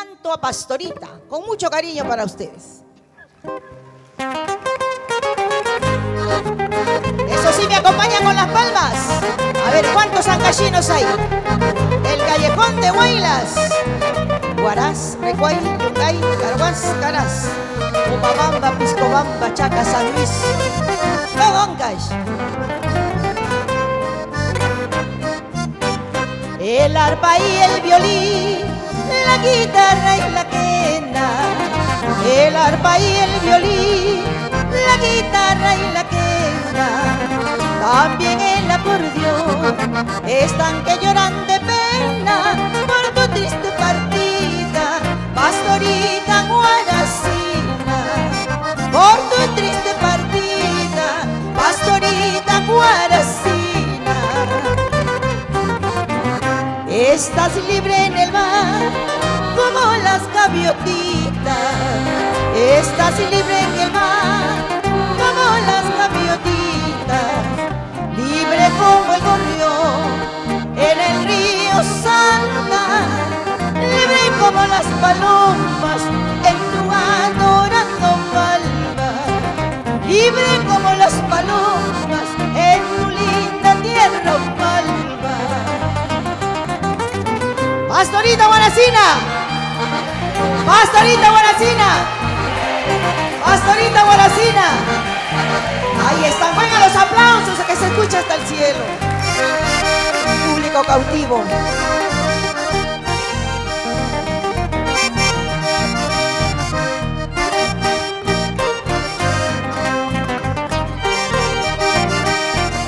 canto a Pastorita, con mucho cariño para ustedes. Eso sí, me acompañan con las palmas. A ver, ¿cuántos ancallinos hay? El callejón de Huaylas. Huaraz, Recuay, Yungay, Carhuaz, Caraz, Upabamba, Piscobamba, Chaca, San Luis. Todo Ancash. El arpa y el violín, la guitarra y la quena. El arpa y el violín, la guitarra y la quena. También el acordeón, están que lloran de pena por tu triste partida, Pastorita Guaracina. Por tu triste partida, Pastorita Guaracina. Estás libre en el mar como las gaviotitas. Estás libre en el mar como las gaviotitas. Libre como el gorrión en el río Santa. Libre como las palomas en tu adorando palma. Libre como las palomas en tu linda tierra palma. Pastorita Guaracina, Pastorita Guaracina, Pastorita Guaracina. Ahí están, vengan los aplausos a que se escucha hasta el cielo. Público cautivo.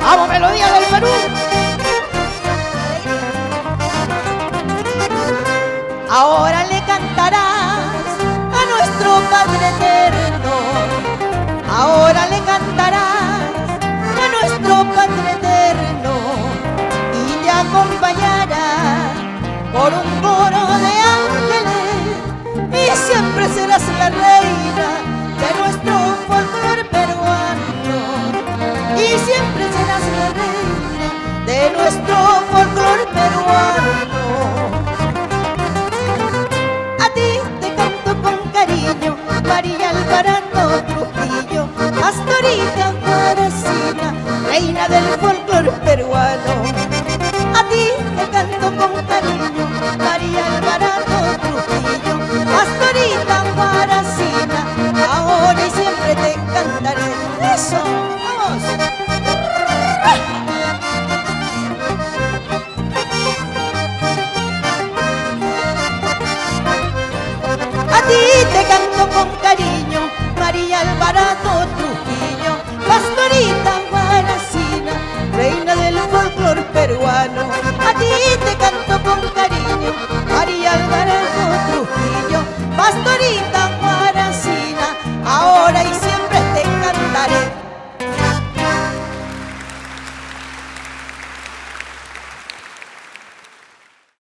¡Vamos, melodía del Perú! Ahora le cantarás a nuestro Padre eterno. Ahora le cantarás a nuestro Padre eterno y te acompañará por un coro de ángeles y siempre serás la reina de nuestro folclore peruano. Y siempre serás la reina de nuestro folclore peruano. María Alvarado Trujillo, Pastorita Guaracina, reina del folclore peruano. A ti te canto con cariño, María Alvarado Trujillo, Pastorita Guaracina, ahora y siempre te cantaré. Eso, vamos. A ti te canto con cariño,